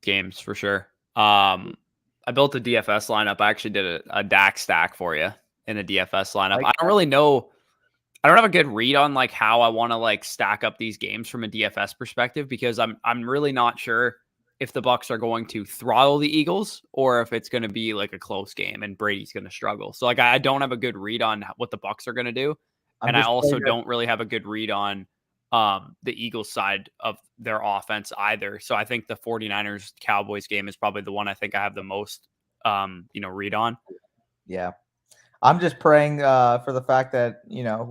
games for sure. I built a DFS lineup. I actually did a DAX stack for you in a DFS lineup. I don't really know. I don't have a good read on like how I want to like stack up these games from a DFS perspective because I'm really not sure if the Bucs are going to throttle the Eagles or if it's going to be like a close game and Brady's going to struggle. So like I don't have a good read on what the Bucs are going to do, and I also don't really have a good read on the Eagles side of their offense either. So I think the 49ers Cowboys game is probably the one I think I have the most read on. Yeah. I'm just praying for the fact that,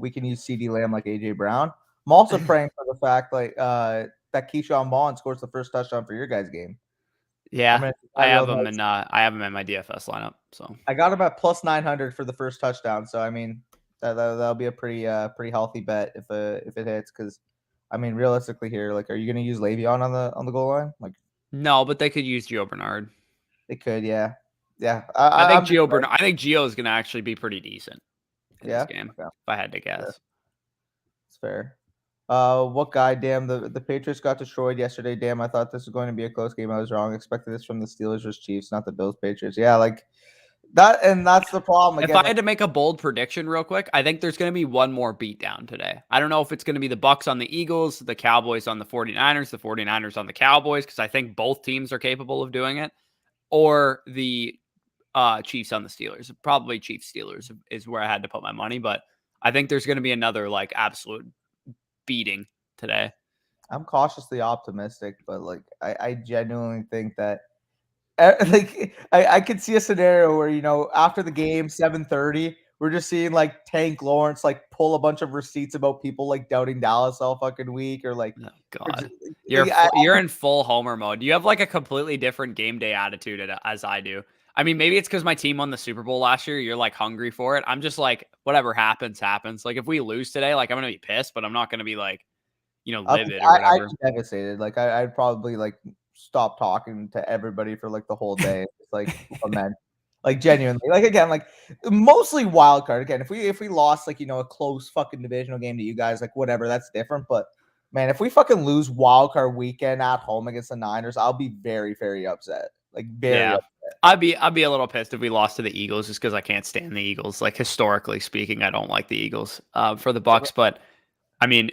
we can use CD Lamb like AJ Brown. I'm also praying for the fact like that Keyshawn Vaughn scores the first touchdown for your guys' game. Yeah, I have him in my DFS lineup. So I got him at plus 900 for the first touchdown. So I mean that'll be a pretty healthy bet if it hits. Because I mean realistically here, like, are you going to use Le'Veon on the goal line? Like, no, but they could use Gio Bernard. They could, yeah. I think Gio Bernard. I think Gio is going to actually be pretty decent in this game. Okay. If I had to guess, it's fair. What guy? Damn, the Patriots got destroyed yesterday. Damn, I thought this was going to be a close game. I was wrong. Expected this from the Steelers versus Chiefs, not the Bills Patriots. Yeah, like that, and that's the problem. Again, if I had to make a bold prediction real quick, I think there's going to be one more beatdown today. I don't know if it's going to be the Bucs on the Eagles, the Cowboys on the 49ers, the 49ers on the Cowboys, because I think both teams are capable of doing it, or the Chiefs on the Steelers. Probably Chiefs Steelers is where I had to put my money, but I think there's going to be another like absolute beating today. I'm cautiously optimistic, but like I genuinely think that like I could see a scenario where after the game 7:30 we're just seeing like Tank Lawrence like pull a bunch of receipts about people like doubting Dallas all fucking week or like oh god you're in full homer mode. You have like a completely different game day attitude as I do. I mean, maybe it's because my team won the Super Bowl last year. You're like hungry for it. I'm just like, whatever happens. Like if we lose today, like I'm gonna be pissed, but I'm not gonna be like, livid or whatever. I'd be devastated. Like I'd probably like stop talking to everybody for like the whole day. It's like lament. Like genuinely. Like again, like mostly wild card. Again, if we lost like a close fucking divisional game to you guys, like whatever, that's different. But man, if we fucking lose wild card weekend at home against the Niners, I'll be very, very upset. Like very upset. I'd be a little pissed if we lost to the Eagles just because I can't stand the Eagles. Like historically speaking, I don't like the Eagles for the Bucs, but I mean,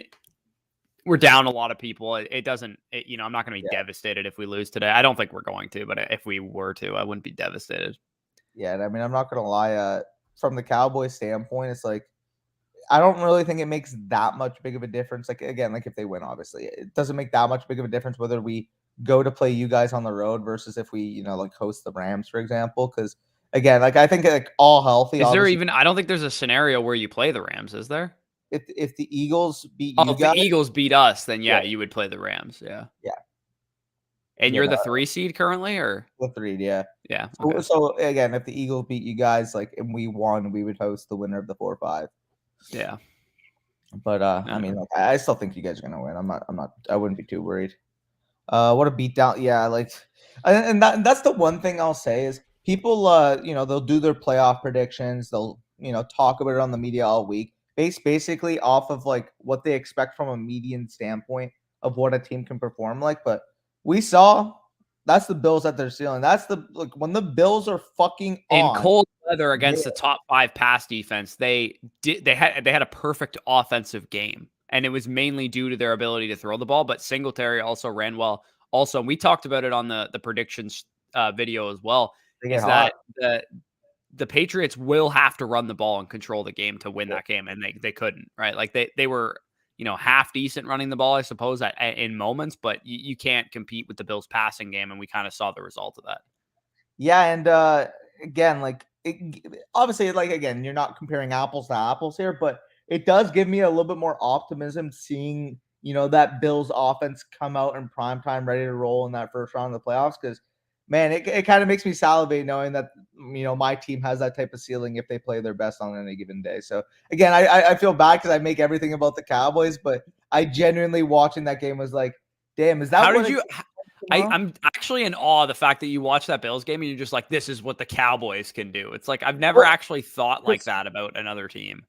we're down a lot of people. It doesn't, I'm not going to be devastated if we lose today. I don't think we're going to, but if we were to, I wouldn't be devastated. Yeah, and I mean, I'm not going to lie. From the Cowboys standpoint, it's like I don't really think it makes that much big of a difference. Like again, like if they win, obviously, it doesn't make that much big of a difference whether we go to play you guys on the road versus if we, like host the Rams, for example. Because again, like I think like all healthy. Is there even? I don't think there's a scenario where you play the Rams. Is there? If the Eagles beat you guys, if the Eagles beat us, then you would play the Rams. Yeah. And you're the 3 seed currently, or the 3? Yeah. Okay. So again, if the Eagles beat you guys, like, and we won, we would host the winner of the 4-5. Yeah. But I mean, like, I still think you guys are gonna win. I wouldn't be too worried. What a beatdown. Yeah, like, and that's the one thing I'll say is people, they'll do their playoff predictions. They'll, talk about it on the media all week, basically off of like what they expect from a median standpoint of what a team can perform like. But we saw that's the Bills at their ceiling. That's when the Bills are fucking on. In cold weather against the top 5 pass defense, they had a perfect offensive game. And it was mainly due to their ability to throw the ball, but Singletary also ran well. Also, we talked about it on the predictions video as well, is that the Patriots will have to run the ball and control the game to win that game, and they couldn't, right? Like they were, half decent running the ball, I suppose, in moments, but you can't compete with the Bills passing game, and we kind of saw the result of that. Yeah, and again, like obviously, like again, you're not comparing apples to apples here, but it does give me a little bit more optimism seeing, that Bills offense come out in prime time ready to roll in that first round of the playoffs. Because, man, it kind of makes me salivate knowing that, my team has that type of ceiling if they play their best on any given day. So, again, I feel bad because I make everything about the Cowboys, but I genuinely watching that game was like, damn, is that how did you – I'm actually in awe of the fact that you watched that Bills game and you're just like, this is what the Cowboys can do. It's like I've never actually thought like that about another team.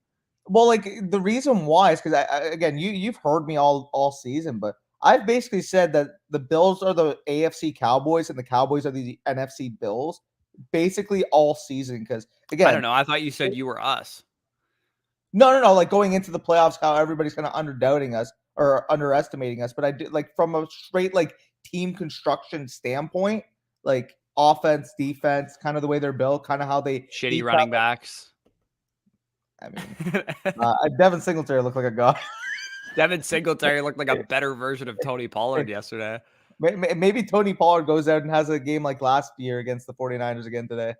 Well, like the reason why is because again, you've heard me all season, but I've basically said that the Bills are the AFC Cowboys and the Cowboys are the NFC Bills basically all season. Because again, I don't know. I thought you said you were us. No. Like going into the playoffs, how everybody's kind of underdoubting us or underestimating us. But I do like from a straight like team construction standpoint, like offense, defense, kind of the way they're built, kind of how they shitty running backs. I mean, Devin Singletary looked like a god. Devin Singletary looked like a better version of Tony Pollard yesterday. Maybe Tony Pollard goes out and has a game like last year against the 49ers again today.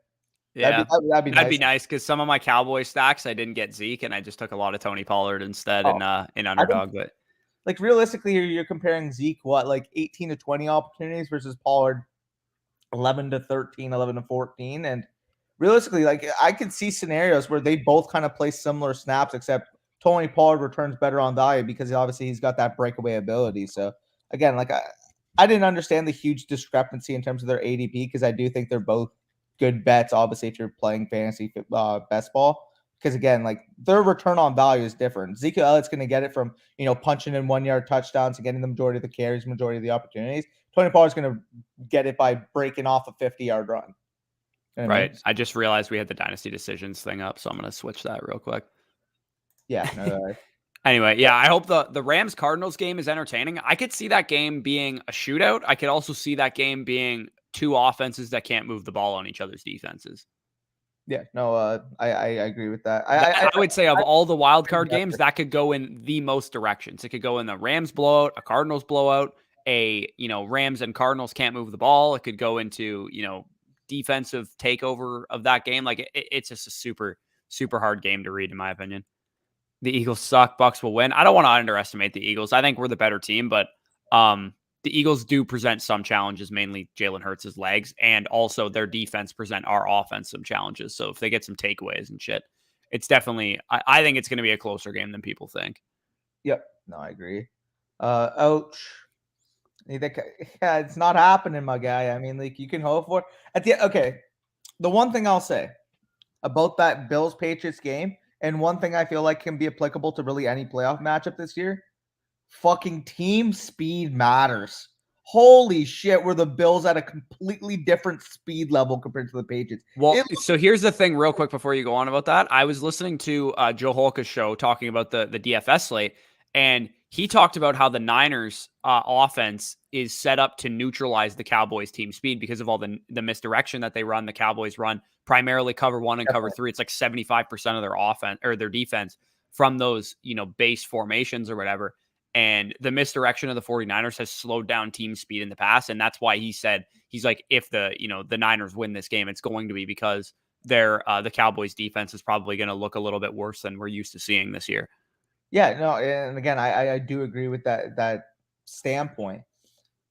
Yeah, that'd be nice because some of my Cowboy stacks I didn't get Zeke and I just took a lot of Tony Pollard instead in underdog. But like realistically, you're comparing Zeke like 18 to 20 opportunities versus Pollard 11 to 13, 11 to 14, and realistically, like I could see scenarios where they both kind of play similar snaps, except Tony Pollard returns better on value because obviously he's got that breakaway ability. So again, like I didn't understand the huge discrepancy in terms of their ADP because I do think they're both good bets, obviously, if you're playing fantasy best ball. Because again, like their return on value is different. Zeke Elliott's going to get it from punching in 1 yard touchdowns and getting the majority of the carries, majority of the opportunities. Tony Pollard's going to get it by breaking off a 50-yard run. Right. I just realized we had the dynasty decisions thing up, so I'm going to switch that real quick. Yeah. Anyway, yeah, I hope the Rams Cardinals game is entertaining. I could see that game being a shootout. I could also see that game being two offenses that can't move the ball on each other's defenses. Yeah, no, I agree with that. I would say of all the wild card games, that could go in the most directions. It could go in the Rams blowout, a Cardinals blowout, Rams and Cardinals can't move the ball. It could go into, defensive takeover of that game. Like it's just a super, super hard game to read, in my opinion. The Eagles suck. Bucks will win. I don't want to underestimate the Eagles. I think we're the better team, but the Eagles do present some challenges, mainly Jalen Hurts' legs, and also their defense present our offense some challenges. So if they get some takeaways and shit, it's definitely, I think it's going to be a closer game than people think. Yep. No, I agree. Ouch. Yeah, it's not happening, my guy. I mean, like you can hope for it. Okay. The one thing I'll say about that Bills Patriots game, and one thing I feel like can be applicable to really any playoff matchup this year, fucking team speed matters. Holy shit, were the Bills at a completely different speed level compared to the Patriots. Well, so here's the thing real quick before you go on about that. I was listening to Joe Holka's show talking about the DFS slate, and he talked about how the Niners offense is set up to neutralize the Cowboys team speed because of all the misdirection that they run. The Cowboys run primarily cover one and cover three. It's like 75% of their offense or their defense from those, base formations or whatever. And the misdirection of the 49ers has slowed down team speed in the past. And that's why he said, he's like, if the Niners win this game, it's going to be because the Cowboys defense is probably going to look a little bit worse than we're used to seeing this year. Yeah, no, and again, I do agree with that standpoint.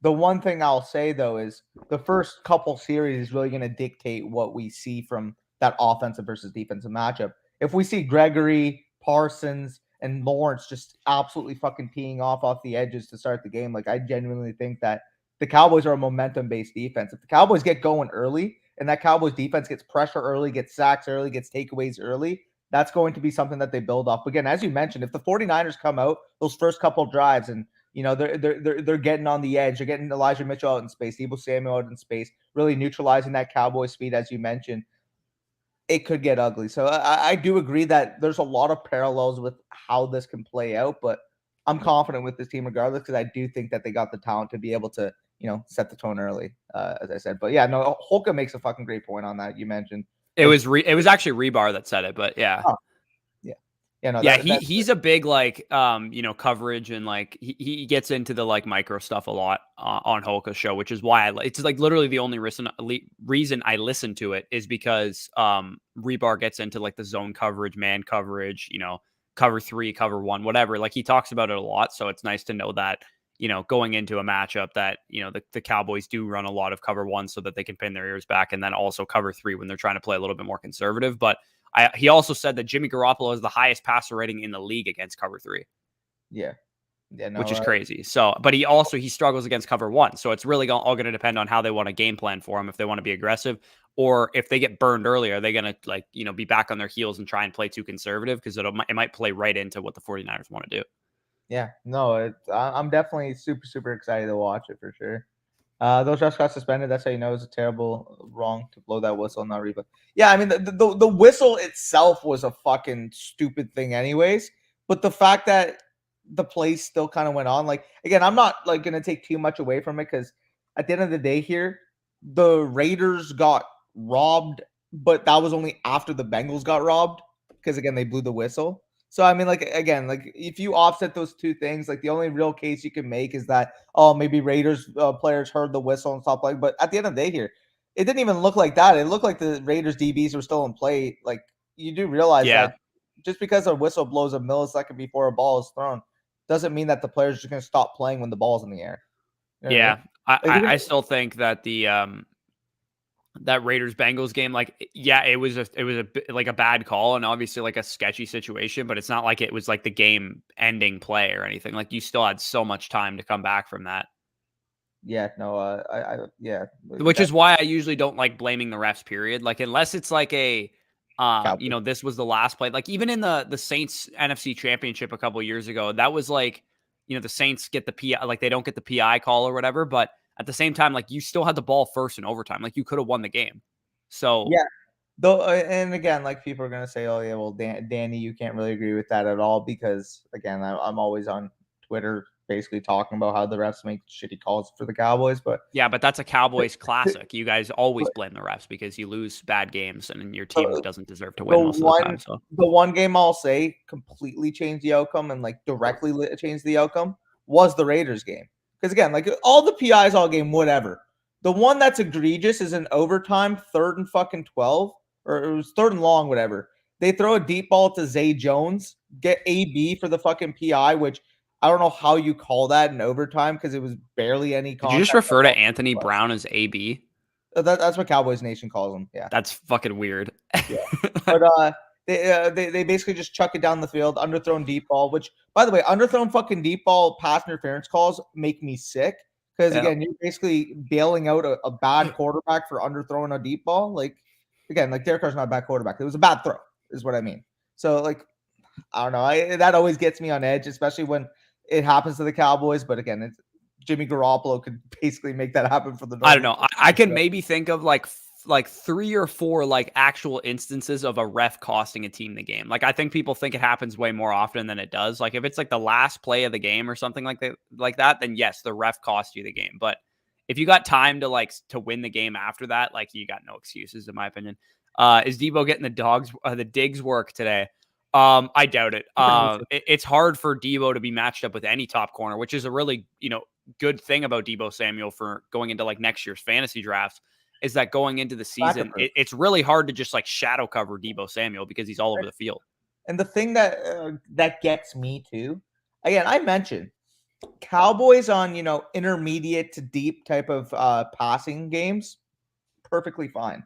The one thing I'll say though is the first couple series is really going to dictate what we see from that offensive versus defensive matchup. If we see Gregory, Parsons, and Lawrence just absolutely fucking teeing off the edges to start the game, like I genuinely think that the Cowboys are a momentum-based defense. If the Cowboys get going early and that Cowboys defense gets pressure early, gets sacks early, gets takeaways early, that's going to be something that they build off. Again, as you mentioned, if the 49ers come out those first couple drives and they're getting on the edge, they're getting Elijah Mitchell out in space, Deebo Samuel out in space, really neutralizing that Cowboy speed, as you mentioned, it could get ugly. So I do agree that there's a lot of parallels with how this can play out, but I'm confident with this team regardless because I do think that they got the talent to be able to, set the tone early, as I said. But yeah, no, Holka makes a fucking great point on that. You mentioned it was actually Rebar that said it, but yeah. Oh, yeah. Yeah, no, he's a big coverage and like he gets into the like micro stuff a lot on Holka's show, which is why it's like literally the only reason I listen to it is because Rebar gets into like the zone coverage, man coverage, cover 3, cover 1, whatever. Like he talks about it a lot, so it's nice to know that going into a matchup that the Cowboys do run a lot of cover 1 so that they can pin their ears back, and then also cover 3 when they're trying to play a little bit more conservative, but. He also said that Jimmy Garoppolo has the highest passer rating in the league against cover 3. Yeah. No, which is crazy. So, but he struggles against cover 1. So it's really all going to depend on how they want to game plan for him. If they want to be aggressive or if they get burned early, are they going to be back on their heels and try and play too conservative? Because it might play right into what the 49ers want to do. Yeah, no, I'm definitely super, super excited to watch it for sure. Those refs got suspended. That's how you know it's a terrible wrong to blow that whistle, not replay. Yeah, I mean the whistle itself was a fucking stupid thing, anyways. But the fact that the play still kind of went on, like again, I'm not like gonna take too much away from it because at the end of the day here, the Raiders got robbed, but that was only after the Bengals got robbed because again they blew the whistle. So I mean, like again, like if you offset those two things, like the only real case you can make is that maybe Raiders players heard the whistle and stopped playing. But at the end of the day, here, it didn't even look like that. It looked like the Raiders DBs were still in play. Like you do realize that just because a whistle blows a millisecond before a ball is thrown doesn't mean that the players are just going to stop playing when the ball's in the air. You know what I mean? I still think that that Raiders Bengals game, like, yeah, it was like a bad call and obviously like a sketchy situation, but it's not like it was like the game ending play or anything. Like you still had so much time to come back from that. Yeah, no, yeah. Which is why I usually don't like blaming the refs, period. Like unless it's like a you know, this was the last play. Like even in the Saints NFC Championship a couple of years ago, that was like, you know, the Saints get the PI, like they don't get the PI call or whatever, but at the same time, like you still had the ball first in overtime. Like you could have won the game. So yeah, though, and again, like people are gonna say, "Oh yeah, well, Danny, you can't really agree with that at all," because again, I'm always on Twitter basically talking about how the refs make shitty calls for the Cowboys. But yeah, but that's a Cowboys classic. You guys always blame the refs because you lose bad games and your team doesn't deserve to win most of the time. So the one game I'll say completely changed the outcome and like directly changed the outcome was the Raiders game. Because again, like all the PIs all game, whatever. The one that's egregious is in overtime, 3rd and fucking 12, or it was 3rd and long, whatever. They throw a deep ball to Zay Jones, get AB for the fucking PI, which I don't know how you call that in overtime because it was barely any contact. Did you just refer to Anthony Brown as AB? That's what Cowboys Nation calls him. Yeah, that's fucking weird. Yeah. But they basically just chuck it down the field, underthrown deep ball. Which, by the way, underthrown fucking deep ball pass interference calls make me sick because again, you're basically bailing out a bad quarterback for underthrowing a deep ball. Like again, like Derek Carr's not a bad quarterback. It was a bad throw, is what I mean. So like, I don't know. That always gets me on edge, especially when it happens to the Cowboys. But again, it's Jimmy Garoppolo could basically make that happen for the. I don't know. I can maybe think of like 3 or 4 like actual instances of a ref costing a team the game. Like I think people think it happens way more often than it does. Like if it's like the last play of the game or something like that, then yes, the ref cost you the game. But if you got time to win the game after that, like you got no excuses, in my opinion. Is Debo getting the digs work today? I doubt it. It's hard for Debo to be matched up with any top corner, which is a really, you know, good thing about Debo Samuel for going into like next year's fantasy drafts is that going into the season, it's really hard to just like shadow cover Debo Samuel because he's all over the field. And the thing that that gets me too, again, I mentioned Cowboys on, you know, intermediate to deep type of passing games, perfectly fine.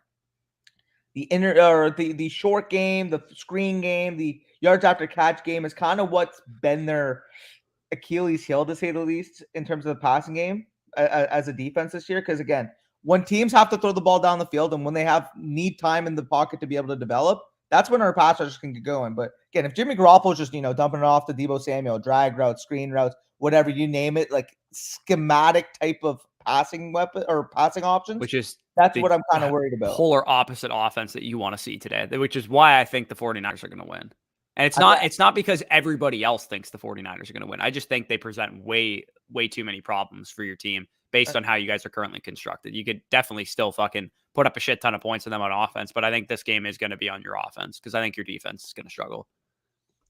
The short game, the screen game, the yards after catch game is kind of what's been their Achilles heel, to say the least, in terms of the passing game as a defense this year. Because again, when teams have to throw the ball down the field and when they need time in the pocket to be able to develop, that's when our pass rushers can get going. But again, if Jimmy Garoppolo is just, you know, dumping it off to Debo Samuel, drag routes, screen routes, whatever you name it, like schematic type of passing weapon or passing options, which is that's what I'm kind of worried about. Polar opposite offense that you want to see today, which is why I think the 49ers are going to win. And it's not because everybody else thinks the 49ers are going to win. I just think they present way too many problems for your team based on how you guys are currently constructed. You could definitely still fucking put up a shit ton of points on them on offense, but I think this game is going to be on your offense because I think your defense is going to struggle.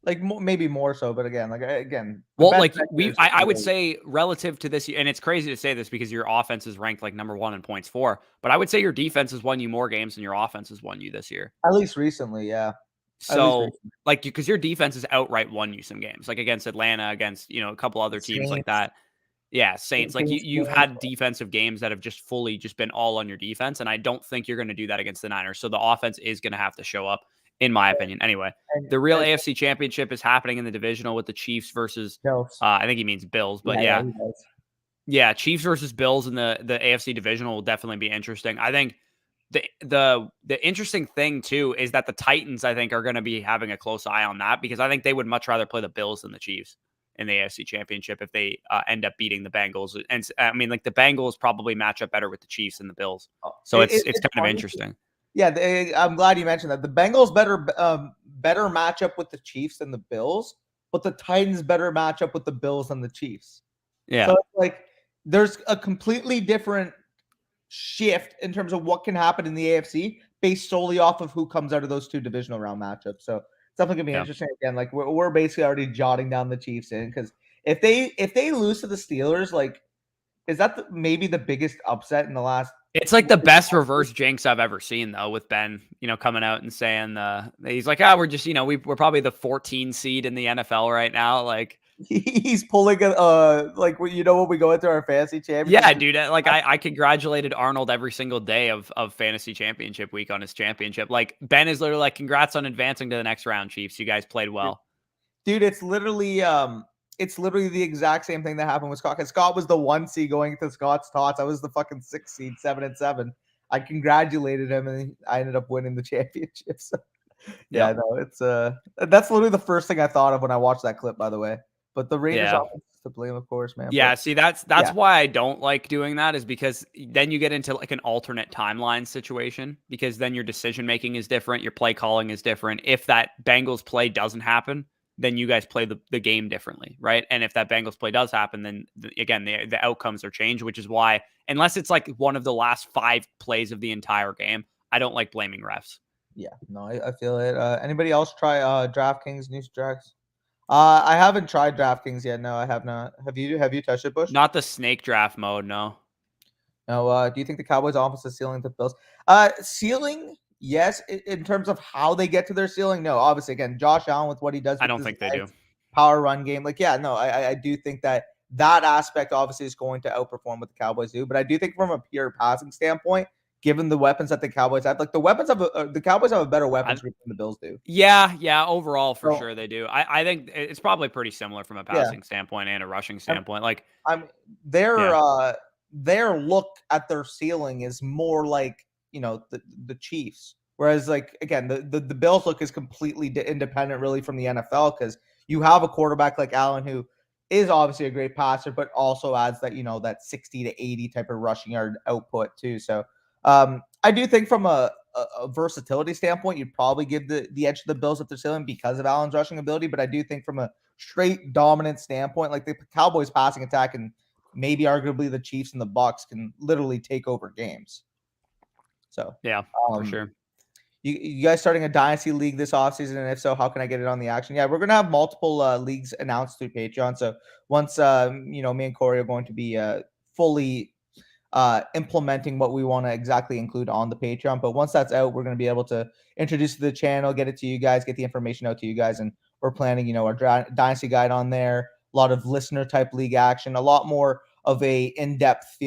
Like maybe more so, but again, well, like I would say relative to this, and it's crazy to say this because your offense is ranked like number 1 in points for, but I would say your defense has won you more games than your offense has won you this year. At least recently, yeah. So like, because your defense has outright won you some games, like against Atlanta, against, you know, a couple other teams like that. Yeah, Saints. Like you've had defensive games that have just fully just been all on your defense, and I don't think you're going to do that against the Niners. So the offense is going to have to show up, in my opinion. Anyway, the real AFC Championship is happening in the divisional with the Chiefs versus I think he means Bills, but yeah, Chiefs versus Bills in the AFC divisional will definitely be interesting. I think the interesting thing too is that the Titans, I think, are going to be having a close eye on that because I think they would much rather play the Bills than the Chiefs in the AFC Championship if they end up beating the Bengals. And I mean, like the Bengals probably match up better with the Chiefs than the Bills. So it's kind of interesting. Yeah, I'm glad you mentioned that. The Bengals better match up with the Chiefs than the Bills, but the Titans better match up with the Bills than the Chiefs. Yeah. So it's like there's a completely different shift in terms of what can happen in the AFC based solely off of who comes out of those two divisional round matchups. So it's definitely gonna be interesting. Again, like we're basically already jotting down the Chiefs in, because if they lose to the Steelers, like is that maybe the biggest upset in the last? It's like the best reverse jinx I've ever seen, though, with Ben, coming out and saying he's like, we're just, we're probably the 14 seed in the NFL right now. Like he's pulling like when we go into our fantasy championship. Yeah, dude. Like I congratulated Arnold every single day of fantasy championship week on his championship. Like Ben is literally like, congrats on advancing to the next round, Chiefs. You guys played well. Dude, it's literally the exact same thing that happened with Scott. Because Scott was the 1 seed going into Scott's tots. I was the fucking 6 seed, 7-7. I congratulated him, and I ended up winning the championship. So, yeah, no, it's that's literally the first thing I thought of when I watched that clip. By the way, but the Raiders offense is to blame, of course, man. Yeah, but, see, that's why I don't like doing that, is because then you get into like an alternate timeline situation, because then your decision making is different, your play calling is different. If that Bengals play doesn't happen, then you guys play the game differently, right? And if that Bengals play does happen, then again, the outcomes are changed, which is why, unless it's like one of the last 5 plays of the entire game, I don't like blaming refs. Yeah, no, I feel it. Anybody else try DraftKings news tracks? I haven't tried DraftKings yet. No, I have not. Have you touched it, Bush? Not the snake draft mode, no. No. Do you think the Cowboys' offense is ceiling to the Bills? Ceiling, yes. In terms of how they get to their ceiling, no. Obviously, again, Josh Allen with what he does. I don't think they do. Power run game, like, yeah, no. I do think that aspect obviously is going to outperform what the Cowboys do. But I do think from a pure passing standpoint, given the weapons that the Cowboys have, like the Cowboys have a better weapons group than the Bills do. Yeah, overall for sure they do. I think it's probably pretty similar from a passing standpoint and a rushing standpoint. Their look at their ceiling is more like the Chiefs, whereas like again the Bills look is completely independent really from the NFL, because you have a quarterback like Allen who is obviously a great passer, but also adds that that 60 to 80 type of rushing yard output too. So I do think from a versatility standpoint, you'd probably give the edge to the Bills at their ceiling because of Allen's rushing ability. But I do think from a straight dominant standpoint, like the Cowboys passing attack and maybe arguably the Chiefs and the Bucs can literally take over games. So yeah, for sure. You guys starting a dynasty league this offseason, and if so, how can I get it on the action? Yeah, we're gonna have multiple leagues announced through Patreon. So once me and Corey are going to be fully implementing what we want to exactly include on the Patreon. But once that's out, we're going to be able to introduce to the channel, get it to you guys, get the information out to you guys. And we're planning, our dynasty guide on there, a lot of listener type league action, a lot more of a in-depth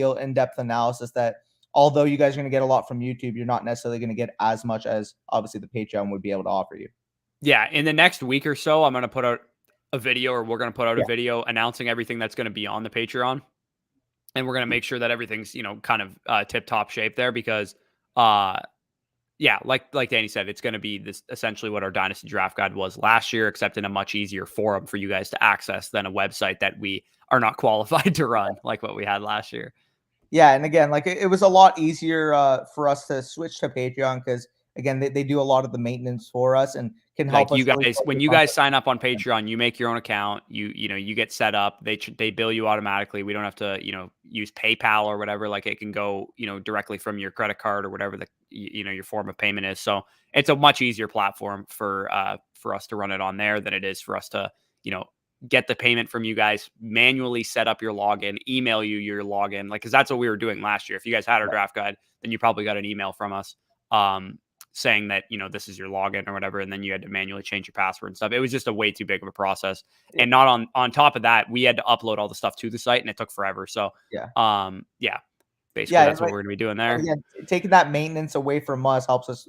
analysis that although you guys are going to get a lot from YouTube, you're not necessarily going to get as much as obviously the Patreon would be able to offer you. Yeah. In the next week or so, I'm going to put out a video, or we're going to put out a video announcing everything that's going to be on the Patreon. And we're going to make sure that everything's, kind of tip-top shape there, because, like Danny said, it's going to be this essentially what our Dynasty Draft Guide was last year, except in a much easier forum for you guys to access than a website that we are not qualified to run, like what we had last year. Yeah, and again, like it was a lot easier for us to switch to Patreon because, again, they do a lot of the maintenance for us and can help us. You guys, when you guys sign up on Patreon, you make your own account. You get set up. They bill you automatically. We don't have to use PayPal or whatever. Like it can go directly from your credit card or whatever your form of payment is. So it's a much easier platform for us to run it on there than it is for us to get the payment from you guys, manually set up your login, email you your login, because that's what we were doing last year. If you guys had our draft guide, then you probably got an email from us saying that this is your login or whatever, and then you had to manually change your password and stuff. It was just a way too big of a process, and not on top of that, we had to upload all the stuff to the site, and it took forever. So basically that's what we're gonna be doing there. Again, taking that maintenance away from us helps us,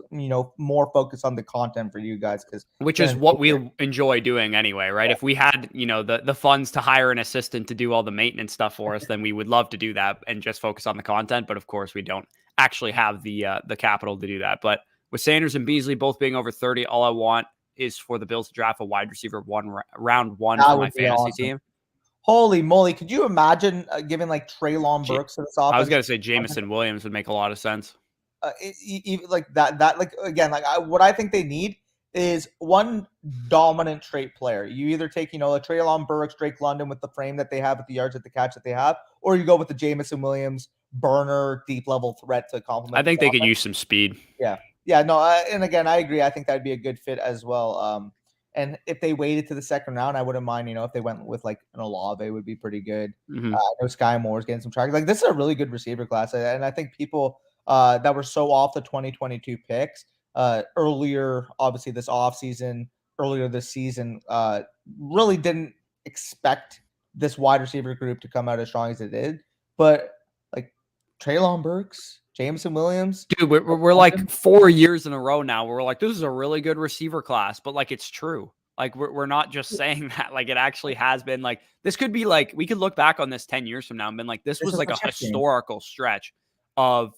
more focus on the content for you guys, which is what we enjoy doing anyway, right? Yeah. If we had, the funds to hire an assistant to do all the maintenance stuff for us, then we would love to do that and just focus on the content. But of course, we don't actually have the capital to do that. But with Sanders and Beasley both being over 30, all I want is for the Bills to draft a wide receiver round one for my fantasy team. Holy moly! Could you imagine giving like Treylon Burks to this offense? I was gonna say Jameson Williams would make a lot of sense. Like that, like again, like what I think they need is one dominant trait player. You either take, a Treylon Burks, Drake London with the frame that they have, with the yards at the catch that they have, or you go with the Jameson Williams burner, deep level threat to complement. I think they could use some speed. Yeah, no, and again, I agree. I think that'd be a good fit as well. And if they waited to the second round, I wouldn't mind. If they went with like an Olave, would be pretty good. Mm-hmm. I know Sky Moore's getting some traction. Like, this is a really good receiver class, and I think people that were so off the 2022 picks earlier, obviously this offseason, earlier this season, really didn't expect this wide receiver group to come out as strong as it did. But like Treylon Burks, Jameson Williams, dude, we're like 4 years in a row now where we're like, this is a really good receiver class, but like, it's true. Like, we're not just saying that. Like, it actually has been. Like, this could be like, we could look back on this 10 years from now and been like, this was like a historical stretch of,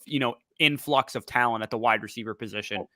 influx of talent at the wide receiver position,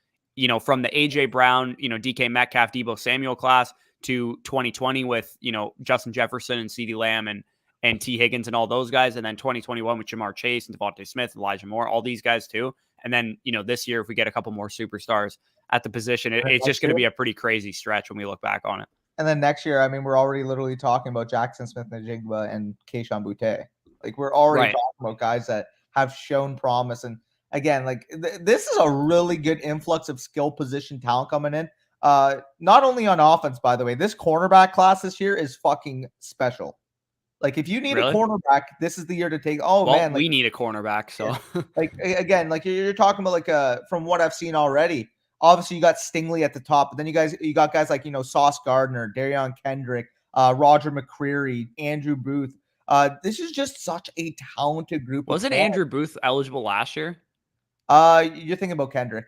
from the AJ Brown, DK Metcalf, Deebo Samuel class to 2020 with, Justin Jefferson and CeeDee Lamb and T. Higgins and all those guys. And then 2021 with Jamar Chase and Devontae Smith, and Elijah Moore, all these guys too. And then, this year, if we get a couple more superstars at the position, it's just going to be a pretty crazy stretch when we look back on it. And then next year, I mean, we're already literally talking about Jackson Smith-Njigba and Kayshon Boutte. Like, we're already talking about guys that have shown promise. And again, like this is a really good influx of skill position talent coming in. Not only on offense, by the way, this cornerback class this year is fucking special. Like, if you need a cornerback, this is the year to take. Man, we need a cornerback. So, like, again, like you're talking about, like, from what I've seen already, obviously you got Stingley at the top, but then you got guys like, Sauce Gardner, Darion Kendrick, Roger McCreary, Andrew Booth. This is just such a talented group. Wasn't Andrew Booth eligible last year? You're thinking about Kendrick.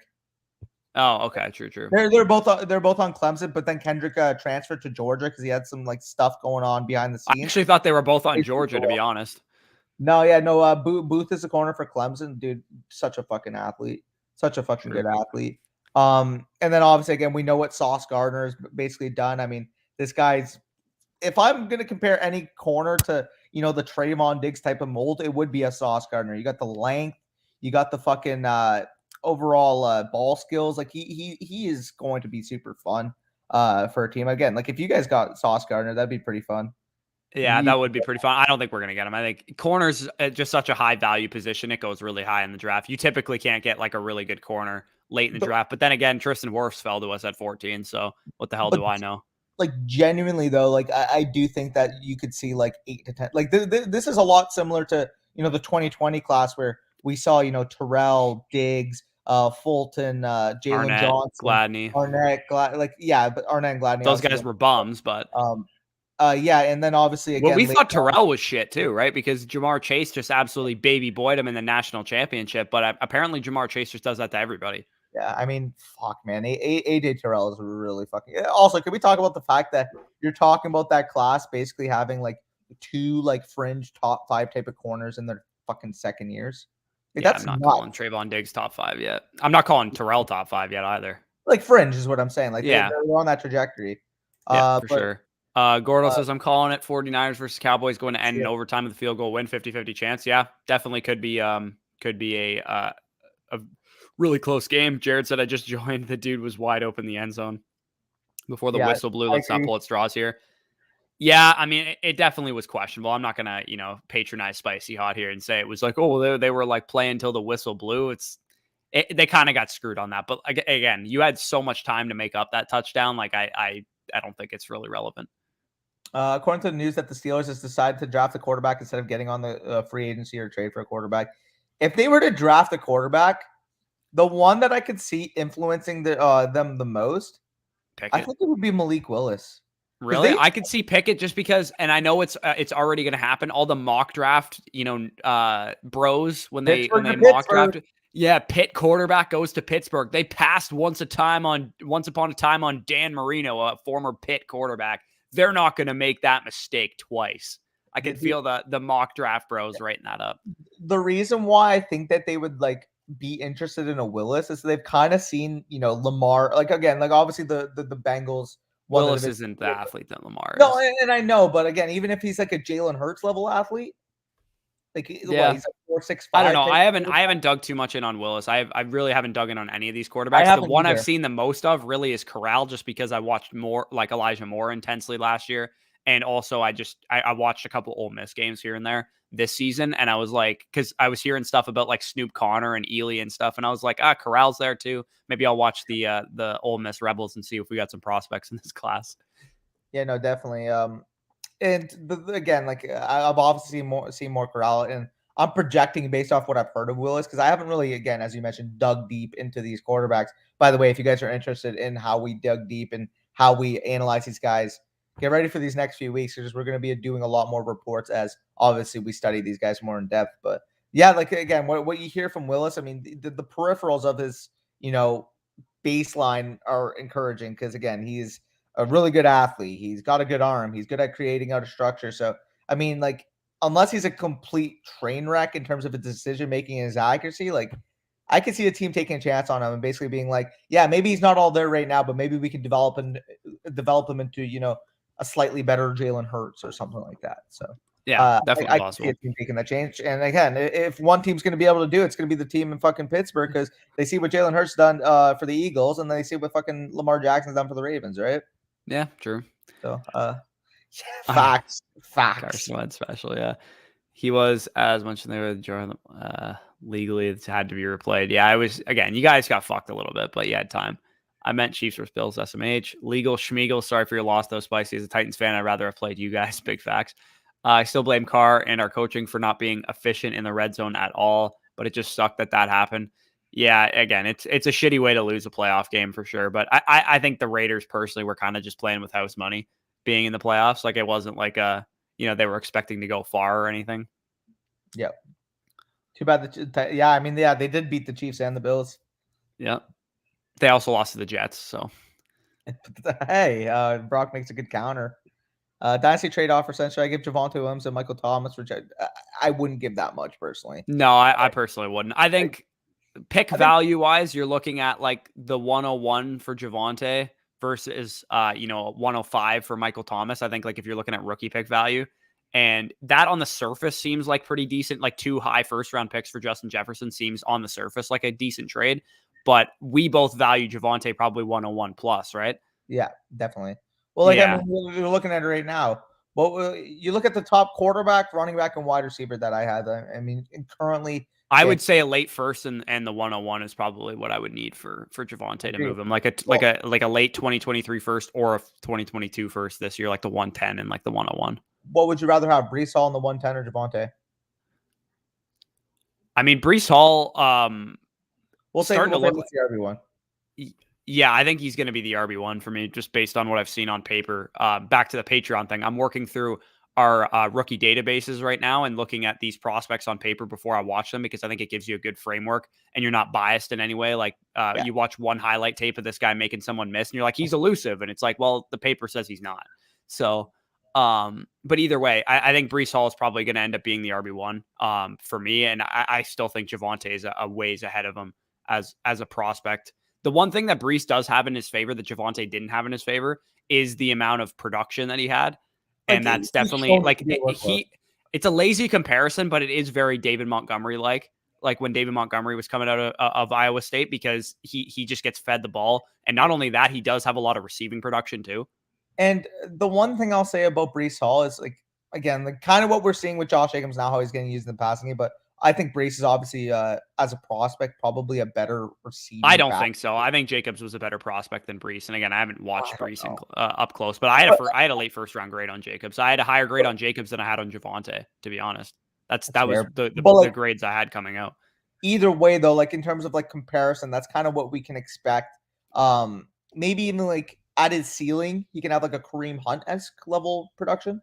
Oh, okay, true. They're both on Clemson, but then Kendrick transferred to Georgia because he had some like stuff going on behind the scenes. I actually thought they were both on Georgia, to be honest. No. Booth is a corner for Clemson, dude. Such a fucking athlete, such a fucking good athlete. And then obviously, again, we know what Sauce Gardner has basically done. I mean, this guy's. If I'm gonna compare any corner to the Trayvon Diggs type of mold, it would be a Sauce Gardner. You got the length, you got the fucking overall ball skills. Like he is going to be super fun for a team. Again, like if you guys got Sauce Gardner, that'd be pretty fun. Yeah, that would be pretty fun. I don't think we're going to get him. I think corners just such a high value position. It goes really high in the draft. You typically can't get like a really good corner late in the draft. But then again, Tristan Wirfs fell to us at 14. So what the hell do I know? Like genuinely though, like I do think that you could see like 8 to 10. Like this is a lot similar to, the 2020 class where we saw, Terrell, Diggs, Fulton, Jalen Johnson, Gladney, Arnett, but Arnett and Gladney. Those guys were bums, but and then obviously again, we thought Terrell was shit too, right? Because Jamar Chase just absolutely baby boyed him in the national championship, but apparently Jamar Chase just does that to everybody. Yeah, I mean, fuck, man. AJ Terrell is really fucking. Also, can we talk about the fact that you're talking about that class basically having like 2 like fringe top 5 type of corners in their fucking second years? Like, I'm not calling Trayvon Diggs top 5 yet. I'm not calling Terrell top 5 yet either. Like fringe is what I'm saying. Like they're on that trajectory. Yeah, for sure. Gordo says, I'm calling it 49ers versus Cowboys going to end in overtime with a field goal win, 50-50 chance. Yeah, definitely could be a really close game. Jared said, I just joined. The dude was wide open in the end zone before the whistle blew. Let's not pull at straws here. Yeah, I mean, it definitely was questionable. I'm not going to, patronize Spicy Hot here and say it was like, oh, they were like playing until the whistle blew. They kind of got screwed on that. But again, you had so much time to make up that touchdown. Like, I don't think it's really relevant. According to the news that the Steelers has decided to draft a quarterback instead of getting on the free agency or trade for a quarterback. If they were to draft a quarterback, the one that I could see influencing them the most, I think it would be Malik Willis. Really? I could see Pickett just because, and I know it's already going to happen. All the mock draft, bros when they mock draft. Yeah, Pitt quarterback goes to Pittsburgh. They passed once upon a time on Dan Marino, a former Pitt quarterback. They're not going to make that mistake twice. I can feel the mock draft bros writing that up. The reason why I think that they would like be interested in a Willis is they've kind of seen, Lamar, like again, like obviously the Bengals one Willis isn't the athlete that Lamar is. No, and I know, but again, even if he's like a Jalen Hurts level athlete, like he's like 4.65. I don't know. I haven't dug too much in on Willis. I really haven't dug in on any of these quarterbacks. The one I've seen the most of really is Corral, just because I watched more like Elijah Moore intensely last year, and also I watched a couple Ole Miss games here and there this season, and I was like, because I was hearing stuff about like Snoop Connor and Ely and stuff, and I was like, Corral's there too. Maybe I'll watch the Ole Miss Rebels and see if we got some prospects in this class. Yeah, no, definitely. And again, like I've obviously seen more Corral, and I'm projecting based off what I've heard of Willis, because I haven't really, again, as you mentioned, dug deep into these quarterbacks. By the way, if you guys are interested in how we dug deep and how we analyze these guys, get ready for these next few weeks, because we're going to be doing a lot more reports as obviously we study these guys more in depth. But yeah, like again, what you hear from Willis, I mean, the peripherals of his, baseline are encouraging, because again, he's a really good athlete. He's got a good arm. He's good at creating out of structure. So, I mean, like, unless he's a complete train wreck in terms of his decision making and his accuracy, like, I could see a team taking a chance on him and basically being like, yeah, maybe he's not all there right now, but maybe we can develop him into, a slightly better Jalen Hurts or something like that. So, yeah, definitely I possible. can see a team taking that change. And again, if one team's going to be able to do it, it's going to be the team in fucking Pittsburgh, because they see what Jalen Hurts done for the Eagles, and they see what fucking Lamar Jackson's done for the Ravens, right? Yeah, true. So, facts. Carson Wentz special, yeah. He was, as mentioned there, legally it's had to be replayed. Yeah, I was, again, you guys got fucked a little bit, but you had time. I meant Chiefs versus Bills, SMH. Legal Schmiegel, sorry for your loss, though, Spicy. As a Titans fan, I'd rather have played you guys. Big facts. I still blame Carr and our coaching for not being efficient in the red zone at all, but it just sucked that happened. Yeah, again, it's a shitty way to lose a playoff game for sure. But I think the Raiders personally were kind of just playing with house money being in the playoffs. Like, it wasn't like they were expecting to go far or anything. Yep. Too bad. They did beat the Chiefs and the Bills. Yeah. They also lost to the Jets. So, hey, Brock makes a good counter. Dynasty trade offer, essentially, I give Javonte Williams and Michael Thomas for. I wouldn't give that much personally. No, I personally wouldn't. I think pick value wise, you're looking at like the 101 for Javonte versus 105 for Michael Thomas. I think like if you're looking at rookie pick value, and that on the surface seems like pretty decent, like 2 high first round picks for Justin Jefferson seems on the surface like a decent trade. But we both value Javonte probably 101 plus, right? Yeah, definitely. Well, I mean, we're looking at it right now. Well, you look at the top quarterback, running back, and wide receiver that I had. I mean, currently, I would say a late first and the 101 is probably what I would need for Javonte to move him, like a late 2023 first or a 2022 first this year, like the 110 and like the 101. What would you rather have, Breece Hall in the 110 or Javonte? I mean, Breece Hall. We'll say the RB1. Yeah, I think he's going to be the RB1 for me, just based on what I've seen on paper. Back to the Patreon thing. I'm working through our rookie databases right now and looking at these prospects on paper before I watch them, because I think it gives you a good framework and you're not biased in any way. Like you watch one highlight tape of this guy making someone miss and you're like, he's elusive. And it's like, well, the paper says he's not. So, but either way, I think Breece Hall is probably going to end up being the RB1 for me. And I still think Javonte is a ways ahead of him as a prospect. The one thing that Breece does have in his favor that Javonte didn't have in his favor is the amount of production that he had. And that's definitely like it's a lazy comparison, but it is very David Montgomery like when David Montgomery was coming out of Iowa State, because he just gets fed the ball. And not only that, he does have a lot of receiving production too. And the one thing I'll say about Breece Hall is, like, again, like kind of what we're seeing with Josh Jacobs now, how he's getting used in the passing game, but I think Breece is obviously, as a prospect, probably a better receiver. I don't think so. I think Jacobs was a better prospect than Breece. And again, I haven't watched Breece up close, but I had a late first round grade on Jacobs. I had a higher grade on Jacobs than I had on Javonte, to be honest. That was the grades I had coming out. Either way, though, like in terms of like comparison, that's kind of what we can expect. Maybe even like at his ceiling, he can have like a Kareem Hunt-esque level production,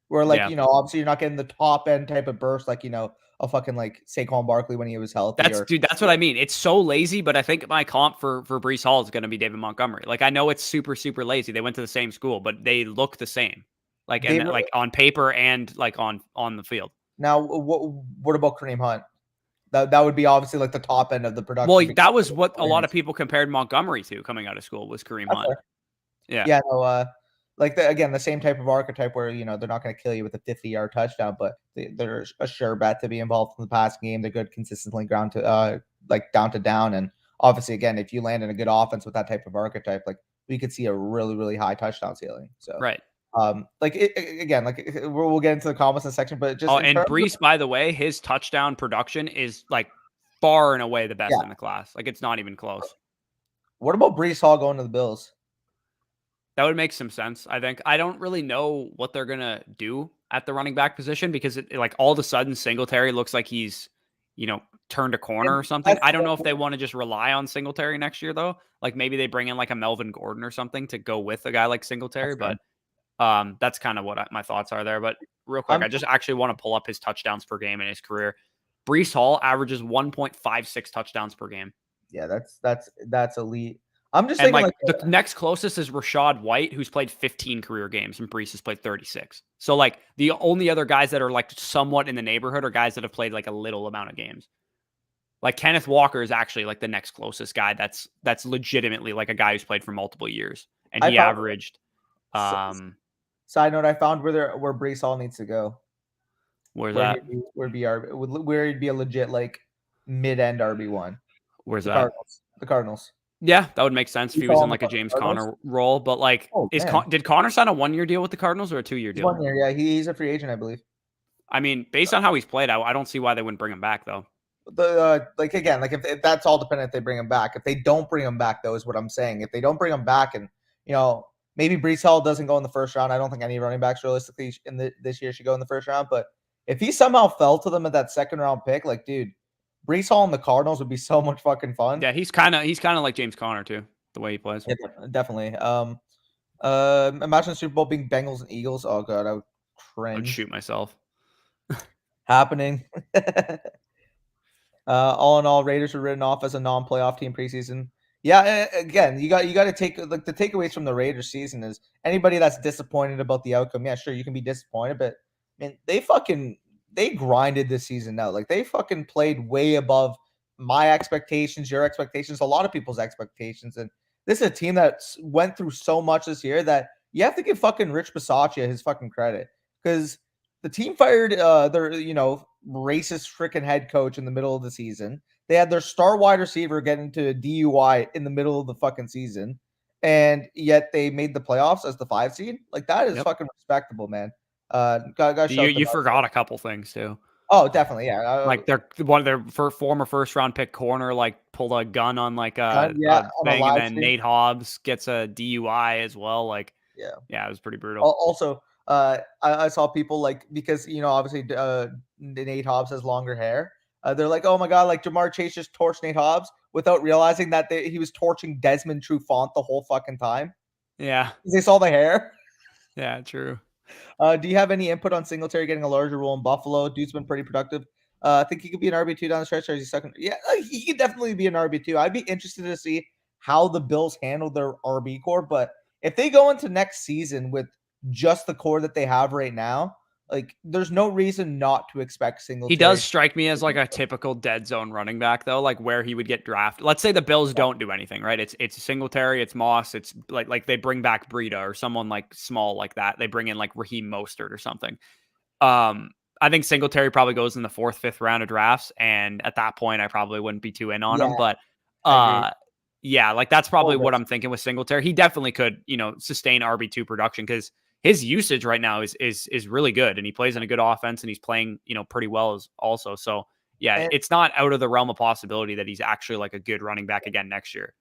where like obviously you're not getting the top end type of burst, like a fucking like Saquon Barkley when he was healthy. That's what I mean. It's so lazy, but I think my comp for Breece Hall is going to be David Montgomery. Like, I know it's super, super lazy. They went to the same school, but they look the same. Like, like on paper and like on the field. Now, what about Kareem Hunt? That would be obviously like the top end of the production. Well, that was what a lot of people compared Montgomery to coming out of school, was Kareem Hunt. Yeah, no, like the same type of archetype where they're not going to kill you with a 50-yard touchdown, but they're a sure bet to be involved in the passing game. They're good consistently ground to like down to down, and obviously again, if you land in a good offense with that type of archetype, like we could see a really really high touchdown ceiling. So Right. like again, like we'll get into the comments in a section, but just in and terms Brees, by the way, his touchdown production is like far and away the best in the class. Like it's not even close. What about Brees Hall going to the Bills? That would make some sense. I think I don't really know what they're gonna do at the running back position because like all of a sudden Singletary looks like he's turned a corner or something. I don't know if they want to just rely on Singletary next year though. Like maybe they bring in like a Melvin Gordon or something to go with a guy like Singletary. But that's kind of what my thoughts are there. But real quick, I just actually want to pull up his touchdowns per game in his career. Brees Hall averages 1.56 touchdowns per game. Yeah, that's elite. I'm just and thinking like the next closest is Rachaad White, who's played 15 career games, and Brees has played 36. So like the only other guys that are like somewhat in the neighborhood are guys that have played like a little amount of games. Like Kenneth Walker is actually like the next closest guy that's legitimately like a guy who's played for multiple years, and he averaged. Side note: I found where Brees Hall needs to go. Where's that? Where he'd be a legit like mid-end RB1. Where's that? The Cardinals. Yeah, that would make sense if he was in like a James Conner role. But like, did Conner sign a 1-year deal with the Cardinals or a 2-year deal? 1 year, yeah. He's a free agent, I believe. I mean, based on how he's played, I don't see why they wouldn't bring him back though. Like again, like if that's all dependent if they bring him back. If they don't bring him back, though, is what I'm saying. If they don't bring him back, and maybe Brees Hall doesn't go in the first round. I don't think any running backs realistically this year should go in the first round. But if he somehow fell to them at that second round pick, like dude, Brees Hall and the Cardinals would be so much fucking fun. Yeah, he's kind of like James Conner too, the way he plays. Yeah, definitely. Imagine the Super Bowl being Bengals and Eagles. Oh god, I would cringe. I'd shoot myself. Happening. All in all, Raiders were written off as a non-playoff team preseason. Yeah, again, you got to take like the takeaways from the Raiders season is anybody that's disappointed about the outcome. Yeah, sure, you can be disappointed, but I mean, they grinded this season out. Like they fucking played way above my expectations, your expectations, a lot of people's expectations, and this is a team that went through so much this year that you have to give fucking Rich Bisaccia his fucking credit because the team fired their racist freaking head coach in the middle of the season. They had their star wide receiver get into a DUI in the middle of the fucking season, and yet they made the playoffs as the 5 seed. Like that is fucking respectable, man. You forgot a couple things too. Oh, definitely, yeah. Like one of their former first round pick corner like pulled a gun on like a thing, and then Nate Hobbs gets a DUI as well. Like yeah, it was pretty brutal. Also, I saw people like because obviously Nate Hobbs has longer hair. They're like, oh my god, like Jamar Chase just torched Nate Hobbs without realizing that he was torching Desmond Trufant the whole fucking time. Yeah, they saw the hair. Yeah, true. Do you have any input on Singletary getting a larger role in Buffalo? Dude's been pretty productive. I think he could be an RB2 down the stretch, or is he second? Yeah, he could definitely be an RB2. I'd be interested to see how the Bills handle their RB core, but if they go into next season with just the core that they have right now, like there's no reason not to expect Singletary. He does strike me as like a typical dead zone running back though, like where he would get drafted. Let's say the Bills don't do anything, right? It's Singletary, it's Moss, it's like they bring back Breida or someone like small like that. They bring in like Raheem Mostert or something. I think Singletary probably goes in the 4th, 5th round of drafts, and at that point I probably wouldn't be too in on him, but yeah, like that's probably what I'm thinking with Singletary. He definitely could, sustain RB2 production because his usage right now is really good, and he plays in a good offense, and he's playing, pretty well also. So yeah, it's not out of the realm of possibility that he's actually like a good running back again next year.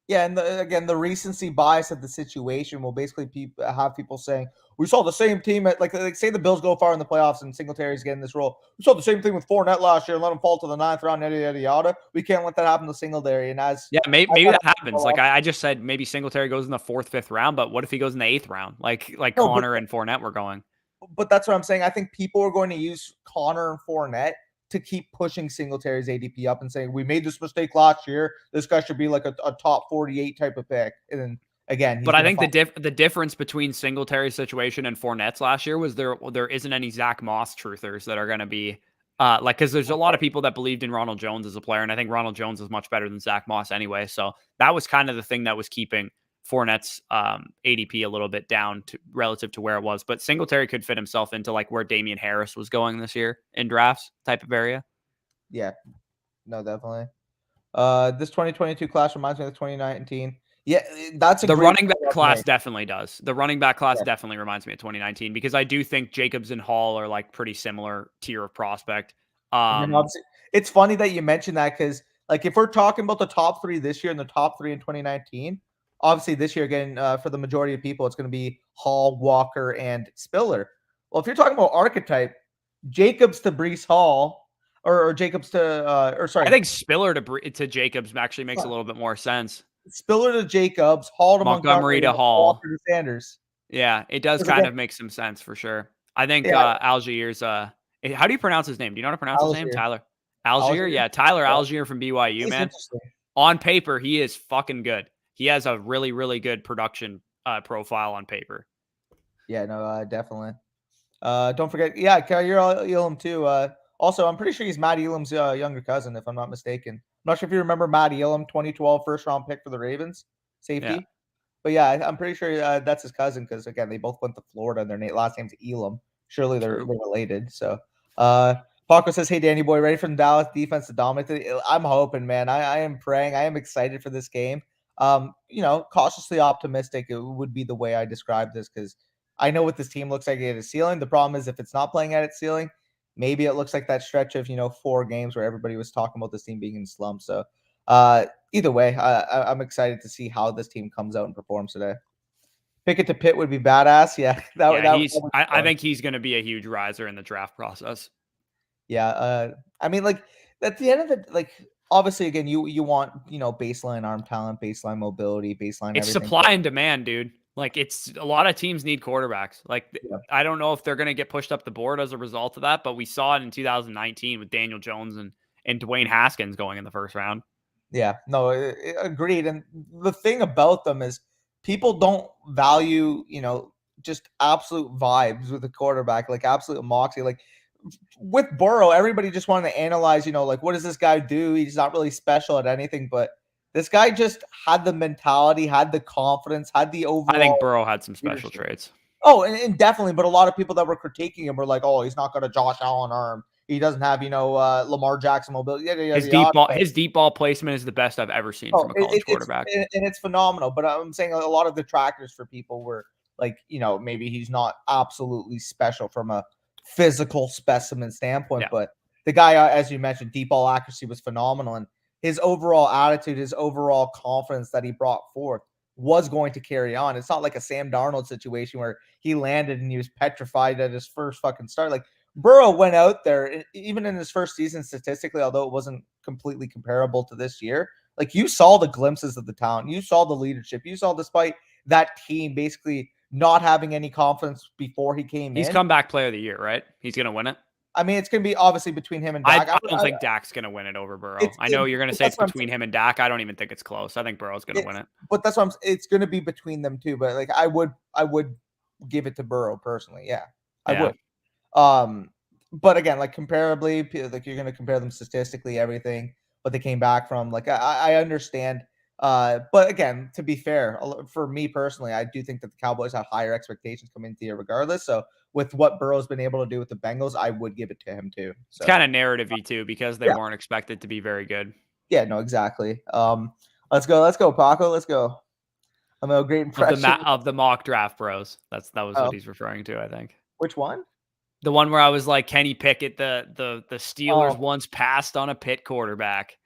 Yeah, and again, the recency bias of the situation will basically have people saying, we saw the same team at, like say the Bills go far in the playoffs and Singletary's getting this role. We saw the same thing with Fournette last year and let him fall to the 9th round, yada, yada, yada. We can't let that happen to Singletary. And maybe that happens. Like I just said, maybe Singletary goes in the 4th, 5th round, but what if he goes in the 8th round? Like Connor and Fournette were going. But that's what I'm saying. I think people are going to use Connor and Fournette to keep pushing Singletary's ADP up and saying, we made this mistake last year. This guy should be like a top 48 type of pick. And then again, but I think the difference between Singletary's situation and Fournette's last year was there isn't any Zach Moss truthers that are going to be because there's a lot of people that believed in Ronald Jones as a player. And I think Ronald Jones is much better than Zach Moss anyway. So that was kind of the thing that was keeping Fournette's ADP a little bit down to relative to where it was, but Singletary could fit himself into like where Damian Harris was going this year in drafts type of area. Yeah, no, definitely. This 2022 class reminds me of the 2019. Yeah, that's a the great running back class definitely does. The running back class definitely reminds me of 2019 because I do think Jacobs and Hall are like pretty similar tier of prospect. It's funny that you mentioned that because like if we're talking about the top 3 this year and the top 3 in 2019, obviously this year again for the majority of people it's going to be Hall, Walker, and Spiller. Well, if you're talking about archetype, Jacobs to Breece Hall or Jacobs to or sorry, I think Spiller to Jacobs actually makes a little bit more sense. Spiller to Jacobs, Hall to Montgomery to Hall, Walker to Sanders. Yeah, it does kind of make some sense for sure. I think Algier's how do you pronounce his name? Do you know how to pronounce his name? Tyler Algier? Yeah, Tyler Algier from BYU, man. On paper, he is fucking good. He has a really, really good production profile on paper. Yeah, no, definitely. Don't forget, Kaiir Elam too. Also, I'm pretty sure he's Matt Elam's younger cousin, if I'm not mistaken. I'm not sure if you remember Matt Elam, 2012 first round pick for the Ravens, safety. Yeah. But yeah, I'm pretty sure that's his cousin because again, they both went to Florida and their last name's Elam. Surely they're related. So, Paco says, "Hey, Danny boy, ready for the Dallas defense to dominate?" I'm hoping, man. I am praying. I am excited for this game. Cautiously optimistic. It would be the way I describe this because I know what this team looks like at its ceiling. The problem is if it's not playing at its ceiling, maybe it looks like that stretch of 4 games where everybody was talking about this team being in slump. So, either way, I'm excited to see how this team comes out and performs today. Pickett to Pitt would be badass. Yeah, I think he's going to be a huge riser in the draft process. Yeah, I mean, like at the end of it, like obviously, again, you want baseline arm talent, baseline mobility, baseline. It's everything. Supply and demand, dude. Like it's a lot of teams need quarterbacks. Like I don't know if they're going to get pushed up the board as a result of that, but we saw it in 2019 with Daniel Jones and Dwayne Haskins going in the first round. Yeah, no, agreed. And the thing about them is people don't value, just absolute vibes with the quarterback, like absolute moxie. Like with Burrow, everybody just wanted to analyze, like what does this guy do? He's not really special at anything, but this guy just had the mentality, had the confidence, had the overall. I think Burrow had some special traits. Oh, and definitely, but a lot of people that were critiquing him were like, "Oh, he's not got a Josh Allen arm. He doesn't have, Lamar Jackson mobility." His deep ball placement is the best I've ever seen from a college quarterback, and it's phenomenal. But I'm saying a lot of detractors for people were like, maybe he's not absolutely special from a physical specimen standpoint, but the guy, as you mentioned, deep ball accuracy was phenomenal, and his overall attitude, his overall confidence that he brought forth was going to carry on. It's not like a Sam Darnold situation where he landed and he was petrified at his first fucking start. Like Burrow went out there, even in his first season statistically, although it wasn't completely comparable to this year, like you saw the glimpses of the talent, you saw the leadership, you saw despite that team basically not having any confidence before he came in. He's comeback player of the year, right? He's going to win it. I mean, it's going to be obviously between him and Dak. I don't think Dak's going to win it over Burrow. I know you're going to say it's between him and Dak. I don't even think it's close. I think Burrow's going to win it. But that's what it's going to be between them two. But like, I would give it to Burrow personally. Yeah, I would. But again, like comparably, like you're going to compare them statistically, everything, what they came back from. Like I understand. But again, to be fair, for me personally, I do think that the Cowboys have higher expectations coming into the year regardless. So with what Burrow's been able to do with the Bengals, I would give it to him too. So. It's kind of narrative-y too, because they weren't expected to be very good. Yeah, no, exactly. Let's go, Paco. Let's go. I'm a great impression of the mock draft bros. That was what he's referring to, I think. Which one? The one where I was like, Kenny Pickett, the Steelers once passed on a Pitt quarterback.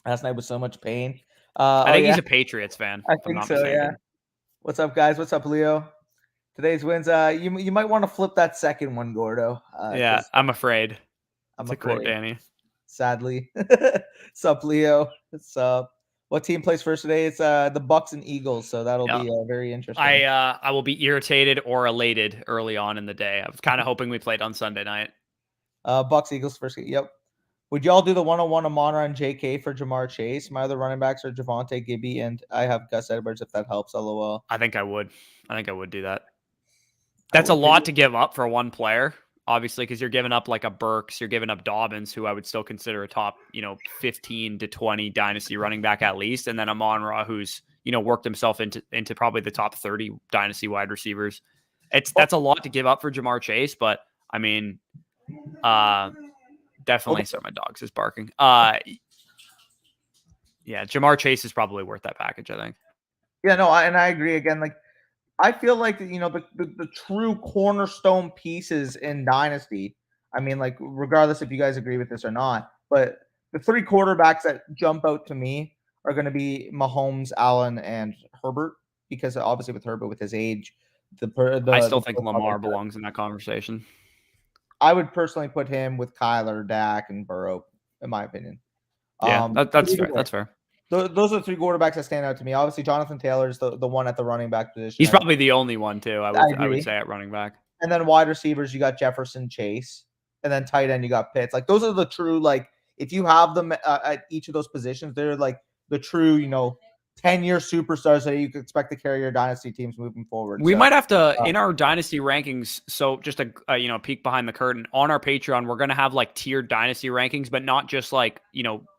Last night was so much pain. I think he's a Patriots fan. I think so, yeah. What's up, guys? What's up, Leo? Today's wins. You might want to flip that second one, Gordo. Yeah, I'm afraid. That's a quote, Danny. Sadly. Sup, Leo? What's up? What team plays first today? It's the Bucks and Eagles, so that'll be very interesting. I will be irritated or elated early on in the day. I was kind of hoping we played on Sunday night. Bucks Eagles first. Yep. Would y'all do the 101 Amon-Ra and JK for Jamar Chase? My other running backs are Javonte, Gibby, and I have Gus Edwards if that helps. LOL. I think I would do that. That's a lot to give up for one player, obviously, because you're giving up like a Burks, you're giving up Dobbins, who I would still consider a top, 15 to 20 dynasty running back at least, and then Amon-Ra, who's worked himself into probably the top 30 dynasty wide receivers. That's a lot to give up for Jamar Chase, but I mean, definitely. Sorry, my dog's just barking. Yeah, Jamar Chase is probably worth that package, I think. Yeah, no, I agree. Again, like I feel like the true cornerstone pieces in Dynasty. I mean, like regardless if you guys agree with this or not, but the three quarterbacks that jump out to me are going to be Mahomes, Allen, and Herbert. Because obviously with Herbert, with his age, I still think Lamar belongs in that conversation. I would personally put him with Kyler, Dak, and Burrow, in my opinion. Yeah, that's fair. That's fair. Those are the three quarterbacks that stand out to me. Obviously, Jonathan Taylor is the one at the running back position. He's probably the only one too. I would say at running back. And then wide receivers, you got Jefferson, Chase, and then tight end, you got Pitts. Like those are the true, like if you have them at each of those positions, they're like the true, 10-year superstars that you could expect to carry your dynasty teams moving forward. We might have to in our dynasty rankings. So just a peek behind the curtain on our Patreon, we're going to have like tiered dynasty rankings, but not just like,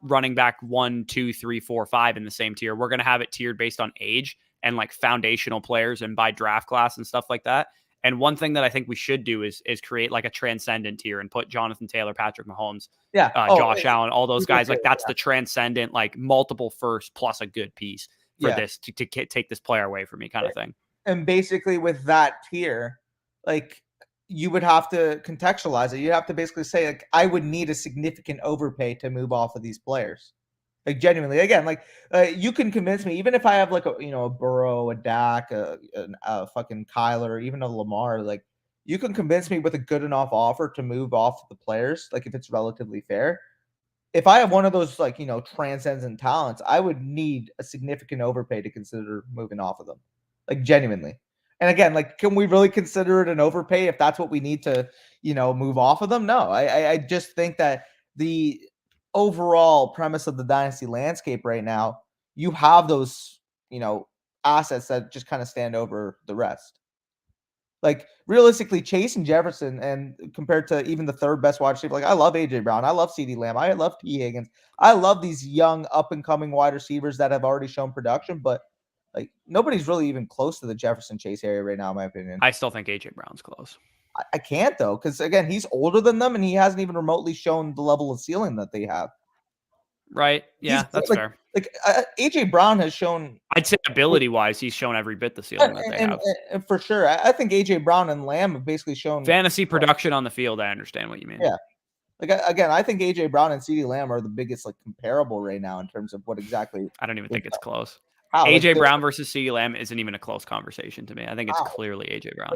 running back 1, 2, 3, 4, 5 in the same tier. We're going to have it tiered based on age and like foundational players and by draft class and stuff like that. And one thing that I think we should do is create like a transcendent tier and put Jonathan Taylor, Patrick Mahomes, Josh Allen, all those guys. Like that's the transcendent, like multiple first plus a good piece for this to take this player away from me kind of thing. And basically with that tier, like you would have to contextualize it. You have to basically say like, I would need a significant overpay to move off of these players. Like genuinely, again, like you can convince me, even if I have like a Burrow, a Dak, a fucking Kyler, even a Lamar, like you can convince me with a good enough offer to move off the players, like if it's relatively fair. If I have one of those like transcendent talents, I would need a significant overpay to consider moving off of them, like genuinely. And again, like can we really consider it an overpay if that's what we need to move off of them? No, I just think that the overall premise of the dynasty landscape right now, you have those, assets that just kind of stand over the rest. Like realistically, Chase and Jefferson, and compared to even the third best wide receiver, like I love AJ Brown, I love CeeDee Lamb, I love T. Higgins, I love these young up and coming wide receivers that have already shown production, but like nobody's really even close to the Jefferson Chase area right now, in my opinion. I still think AJ Brown's close. I can't though, because again, he's older than them and he hasn't even remotely shown the level of ceiling that they have. Right. Yeah, that's fair. Like AJ Brown has shown. I'd say ability-wise, he's shown every bit the ceiling that they have. And for sure, I think AJ Brown and Lamb have basically shown fantasy production on the field. I understand what you mean. Yeah. Like again, I think AJ Brown and CeeDee Lamb are the biggest like comparable right now in terms of what exactly. I don't even think it's close. AJ Brown versus CeeDee Lamb isn't even a close conversation to me. I think it's clearly AJ Brown.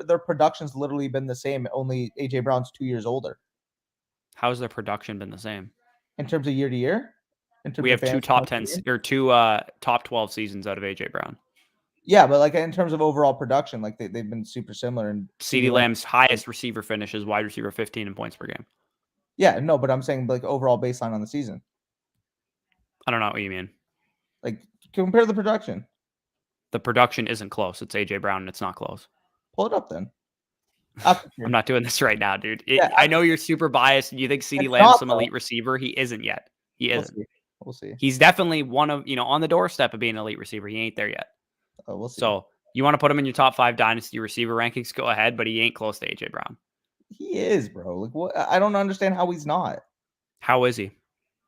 Their production's literally been the same. Only AJ Brown's 2 years older. How has their production been the same? In terms of year to year? We have two top 10 or two top 12 seasons out of AJ Brown. Yeah, but like in terms of overall production, like they've been super similar. And CeeDee Lamb's highest receiver finish is wide receiver 15 in points per game. Yeah, no, but I'm saying like overall baseline on the season. I don't know what you mean. Like compare the production. The production isn't close. It's AJ Brown and it's not close. Pull it up then. I'm not doing this right now, dude. I know you're super biased and you think CeeDee Lamb's some elite receiver. He isn't yet. He isn't. We'll see. He's definitely one of, on the doorstep of being an elite receiver. He ain't there yet. Oh, we'll see. So you want to put him in your top 5 dynasty receiver rankings? Go ahead, but he ain't close to AJ Brown. He is, bro. Like what? I don't understand how he's not. How is he?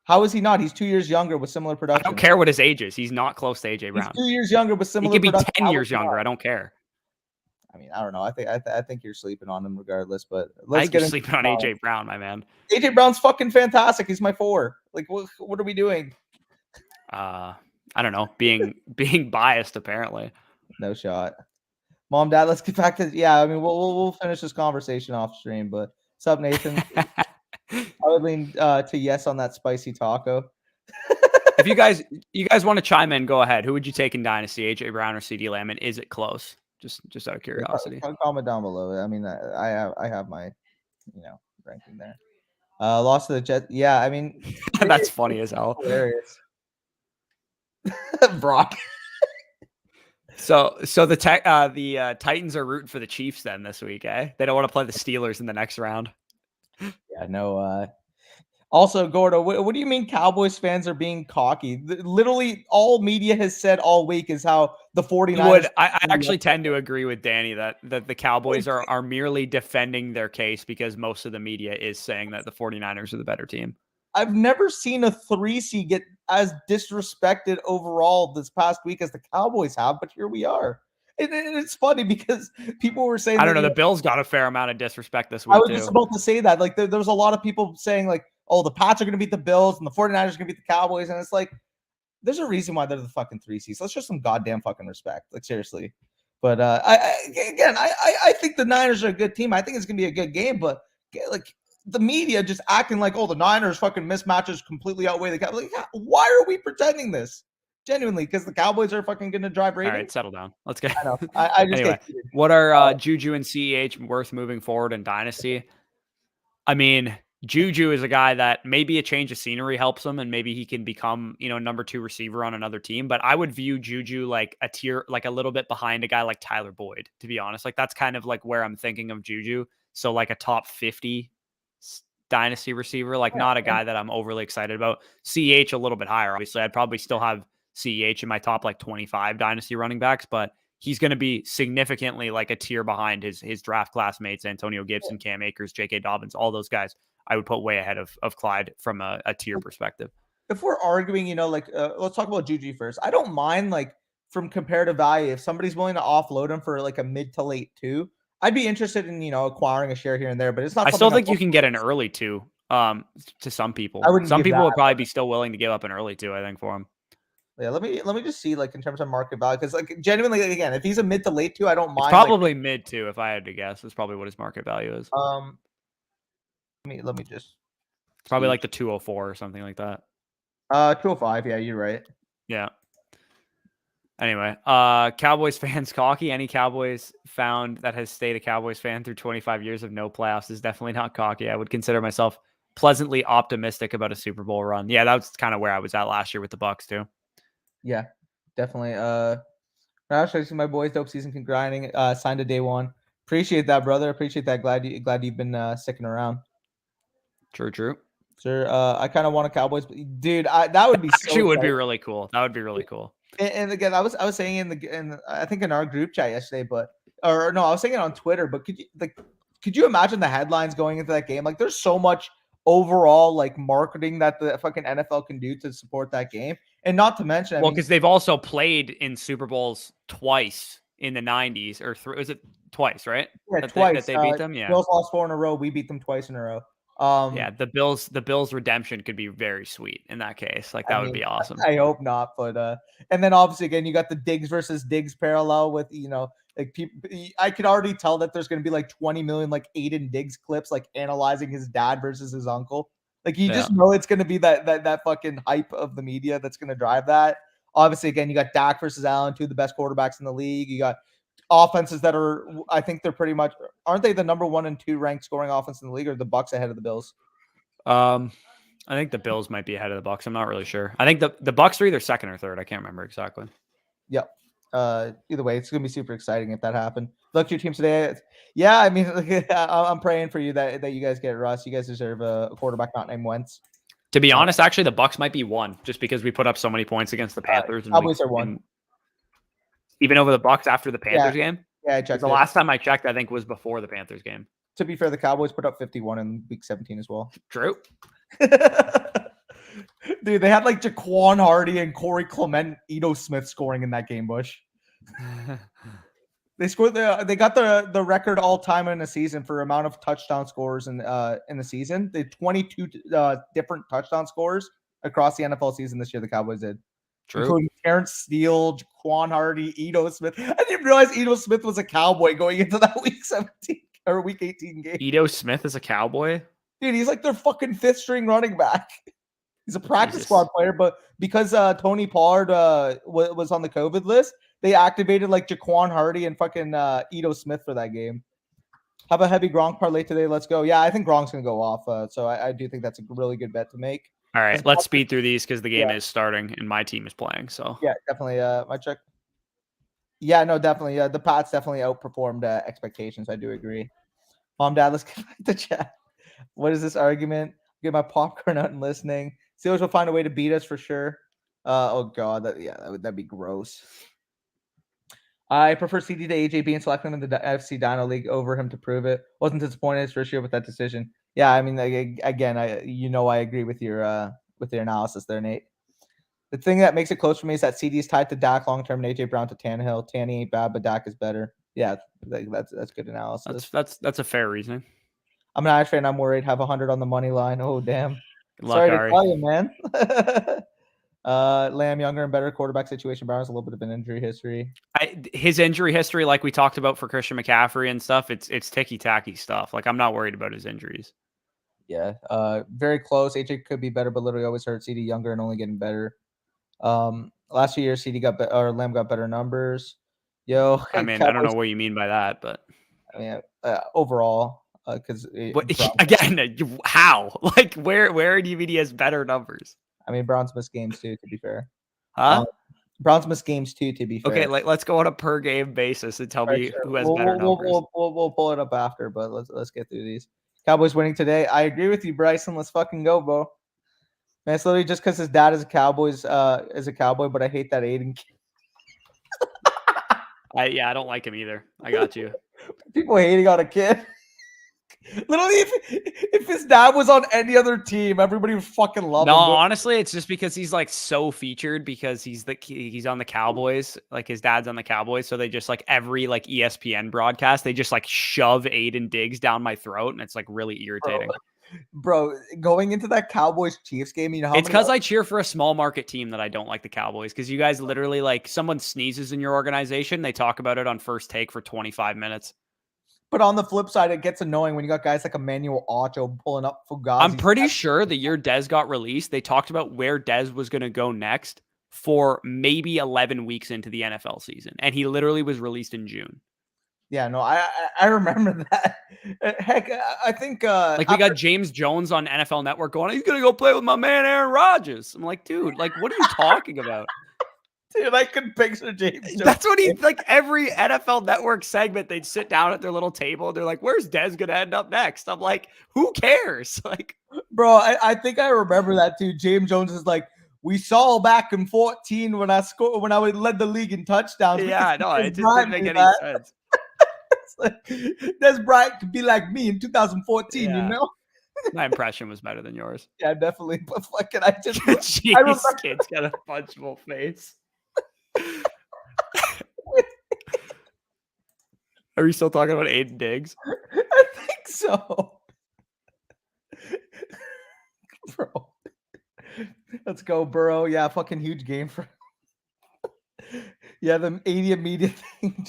How is he not? He's 2 years younger with similar production. I don't care what his age is. He's not close to AJ Brown. He's 2 years younger with similar. He could be 10 years younger. I don't care. I mean, I don't know. I think you're sleeping on him regardless. But I think you're sleeping on AJ Brown, my man. AJ Brown's fucking fantastic. He's my 4. Like, what are we doing? I don't know. Being biased, apparently. No shot. Mom, Dad, let's get back to I mean, we'll finish this conversation off stream. But what's up, Nathan? I would lean to yes on that spicy taco. If you guys want to chime in, go ahead. Who would you take in Dynasty, AJ Brown or CeeDee Lamb? And is it close? Just out of curiosity. Comment down below. I mean, I have my ranking there. Lost to the Jets. Yeah, I mean that's funny as hell. Hilarious. Brock. So the Titans are rooting for the Chiefs then this week, eh? They don't want to play the Steelers in the next round. Yeah, no. Also, Gordo, what do you mean Cowboys fans are being cocky? Literally, all media has said all week is how the 49ers... I actually tend to agree with Danny that the Cowboys are merely defending their case because most of the media is saying that the 49ers are the better team. I've never seen a 3 seed get as disrespected overall this past week as the Cowboys have, but here we are. And it's funny because people were saying... I don't know. The Bills got a fair amount of disrespect this week, I was just about to say that. Like, there was a lot of people saying, like, oh, the Pats are going to beat the Bills and the 49ers are going to beat the Cowboys. And it's like, there's a reason why they're the fucking 3 seeds. Let's show some goddamn fucking respect. Like, seriously. But I think the Niners are a good team. I think it's going to be a good game. But, like, the media just acting like, oh, the Niners fucking mismatches completely outweigh the Cowboys. Like, why are we pretending this? Genuinely, because the Cowboys are fucking going to drive ratings. All right, settle down. Let's get. I know. I just anyway, what are Juju and CEH worth moving forward in Dynasty? I mean, Juju is a guy that maybe a change of scenery helps him, and maybe he can become, number 2 receiver on another team. But I would view Juju like a tier, like a little bit behind a guy like Tyler Boyd, to be honest. Like, that's kind of like where I'm thinking of Juju. So like a top 50 Dynasty receiver, like not a guy that I'm overly excited about. CEH a little bit higher. Obviously, I'd probably still have CEH in my top like 25 Dynasty running backs, but he's going to be significantly like a tier behind his draft classmates, Antonio Gibson, Cam Akers, J.K. Dobbins, all those guys I would put way ahead of Clyde from a tier perspective. If we're arguing, let's talk about Juju first. I don't mind, like, from comparative value, if somebody's willing to offload him for like a mid to late 2, I'd be interested in, acquiring a share here and there, but it's not. I still think you can get an early 2 to some people. Some people would probably be still willing to give up an early 2, I think, for him. Yeah, let me just see, like, in terms of market value, because, like, genuinely, again, if he's a mid to late 2, I don't mind. It's probably mid 2 if I had to guess. That's probably what his market value is. Let me just probably like the 204 or something like that. 205. Yeah, you're right. Yeah. Anyway, Cowboys fans cocky. Any Cowboys found that has stayed a Cowboys fan through 25 years of no playoffs is definitely not cocky. I would consider myself pleasantly optimistic about a Super Bowl run. Yeah, that was kind of where I was at last year with the Bucs too. Yeah, definitely. Actually, my boys, dope season, can grinding. Signed a day 1. Appreciate that, brother. Appreciate that. Glad you've been sticking around. True. Sure. I kind of want a Cowboys, dude. That would be actually would be really cool. That would be really cool. And again, I was saying in I think in our group chat yesterday, I was saying it on Twitter. But could you imagine the headlines going into that game? Like, there's so much overall like marketing that the fucking NFL can do to support that game, and not to mention, because they've also played in Super Bowls twice in the 90s, or was it twice, right? Yeah, twice. They beat them. Yeah, Bills lost 4 in a row. We beat them twice in a row. Yeah, the Bills redemption could be very sweet in that case. Like, that would be awesome. I hope not, but and then obviously again you got the Diggs versus Diggs parallel with like people. I could already tell that there's going to be like 20 million like Aiden Diggs clips like analyzing his dad versus his uncle. Like, you just know it's going to be that fucking hype of the media that's going to drive that. Obviously, again, you got Dak versus Allen, 2 of the best quarterbacks in the league. You got offenses that are, I think they're pretty much, aren't they the number 1 and 2 ranked scoring offense in the league, or the Bucs ahead of the Bills? I think the Bills might be ahead of the Bucs. I'm not really sure. I think the Bucs are either second or third. I can't remember exactly. Yep. Either way, it's gonna be super exciting if that happened. Look to your team today. Yeah, I mean, I'm praying for you that you guys get Russ. You guys deserve a quarterback not named Wentz. To be honest, actually, the Bucs might be 1 just because we put up so many points against the Panthers. Cowboys are 1. Even over the Bucs after the Panthers game? Yeah, I checked. The last time I checked, I think, was before the Panthers game. To be fair, the Cowboys put up 51 in week 17 as well. True. Dude, they had like Jaquan Hardy and Corey Clement, Ito Smith scoring in that game, Bush. They scored they got the record all time in a season for amount of touchdown scores in the season. They had 22 different touchdown scores across the NFL season this year. The Cowboys did. True. Including Terrence Steele, Jaquan Hardy, Ito Smith. I didn't realize Ito Smith was a Cowboy going into that week 17 or week 18 game. Ito Smith is a Cowboy? Dude, he's like their fucking 5th string running back. He's a practice squad player, but because Tony Pollard was on the COVID list, they activated like Jaquan Hardy and fucking Ito Smith for that game. Have a heavy Gronk parlay today. Let's go. Yeah, I think Gronk's going to go off. So I do think that's a really good bet to make. All right, let's speed through these because the game is starting and my team is playing. So yeah, definitely. My check. Yeah, no, definitely. The Pats definitely outperformed expectations. I do agree. Mom, Dad, let's get back to chat. What is this argument? Get my popcorn out and listening. Steelers will find a way to beat us for sure. Oh god, that'd be gross. I prefer CD to AJ being selected in the FC Dino League over him to prove it. Wasn't disappointed his first year with that decision. Yeah, I mean, again, I agree with your analysis there, Nate. The thing that makes it close for me is that CD is tied to Dak long term and AJ Brown to Tannehill. Tanny ain't bad, but Dak is better. Yeah, that's good analysis. That's a fair reasoning. I'm an Irish fan. I'm worried. Have 100 on the money line. Oh damn. Good luck, Sorry Ari. to tell you, man. Lamb younger and better quarterback situation. Brown has a little bit of an injury history. His injury history, like we talked about for Christian McCaffrey and stuff, it's ticky tacky stuff. Like I'm not worried about his injuries. Yeah. Very close. AJ could be better, but literally always hurt. CD younger and only getting better. Last few years, CD or Lamb got better numbers. Yo, I mean, Cowboys, I don't know what you mean by that, but I mean, overall, because again, how? Like, where do you mean he has better numbers? I mean, Browns missed games too. To be fair, huh? Browns missed games too. To be fair, okay. Let's go on a per game basis and tell me who has better numbers. We'll pull it up after, but let's get through these. Cowboys winning today. I agree with you, Bryson. Let's fucking go, bro. Man, it's literally just because his dad is a cowboy, but I hate that Aiden kid. I don't like him either. I got you. People hating on a kid. Literally, if his dad was on any other team, everybody would fucking love him. No, honestly, it's just because he's like so featured because he's on the Cowboys. Like his dad's on the Cowboys, so they just like every like ESPN broadcast, they just like shove Aiden Diggs down my throat, and it's like really irritating. Bro, going into that Cowboys Chiefs game, you know how it's because I cheer for a small market team that I don't like the Cowboys. Because you guys literally like someone sneezes in your organization, they talk about it on First Take for 25 minutes. But on the flip side, it gets annoying when you got guys like Emmanuel Ocho pulling up Fugazi. I'm pretty sure the year Dez got released, they talked about where Dez was going to go next for maybe 11 weeks into the NFL season. And he literally was released in June. Yeah, no, I remember that. Heck, I think... we got James Jones on NFL Network going, he's going to go play with my man Aaron Rodgers. I'm like, dude, like, what are you talking about? Dude, I could picture James Jones. That's what every NFL Network segment, they'd sit down at their little table. They're like, where's Dez going to end up next? I'm like, who cares? Like, bro, I think I remember that too. James Jones is like, we saw back in 2014 when I led the league in touchdowns. Yeah, no, it just didn't make any sense. Like, Dez Bryant could be like me in 2014, you know? My impression was better than yours. Yeah, definitely. But fucking, I just... Jeez, kid's got a punchable face. Are we still talking about Aiden Diggs? I think so. Bro. Let's go, Burrow. Yeah, fucking huge game for... Yeah, the 80 immediate thing.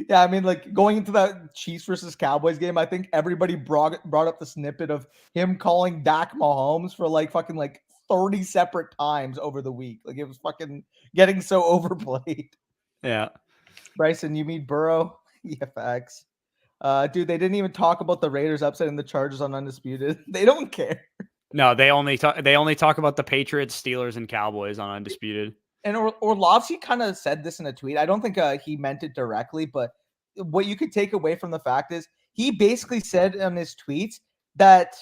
I mean, like going into that Chiefs versus Cowboys game, I think everybody brought up the snippet of him calling Dak Mahomes for like fucking like 30 separate times over the week. Like it was fucking getting so overplayed. Yeah. Bryson, you mean Burrow? Yeah, facts. Dude, they didn't even talk about the Raiders upsetting the Chargers on Undisputed. They don't care. No, they only talk about the Patriots, Steelers, and Cowboys on Undisputed. And Orlovsky kind of said this in a tweet. I don't think he meant it directly, but what you could take away from the fact is he basically said in his tweets that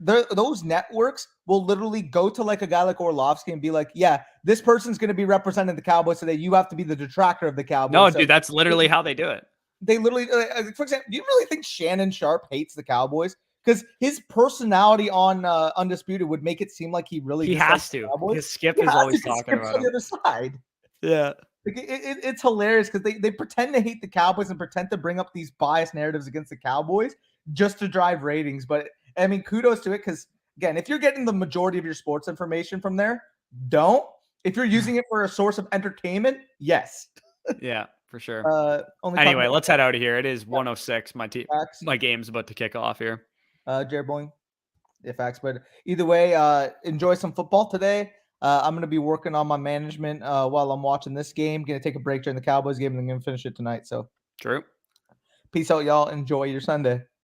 those networks will literally go to like a guy like Orlovsky and be like, yeah, this person's going to be representing the Cowboys today. You have to be the detractor of the Cowboys. No, dude, that's literally how they do it. They literally, for example, do you really think Shannon Sharp hates the Cowboys? Because his personality on Undisputed would make it seem like he has to. Because Skip is always talking about on the other side. Yeah. Like it's hilarious because they pretend to hate the Cowboys and pretend to bring up these biased narratives against the Cowboys just to drive ratings. But I mean, kudos to it because, again, if you're getting the majority of your sports information from there, don't. If you're using it for a source of entertainment, yes. Yeah, for sure. Anyway, let's head out of here. It is 1:06. My game's about to kick off here. Jared Boeing. Yeah, facts. But either way, enjoy some football today. I'm going to be working on my management while I'm watching this game. Going to take a break during the Cowboys game and then going to finish it tonight. So true. Peace out, y'all. Enjoy your Sunday.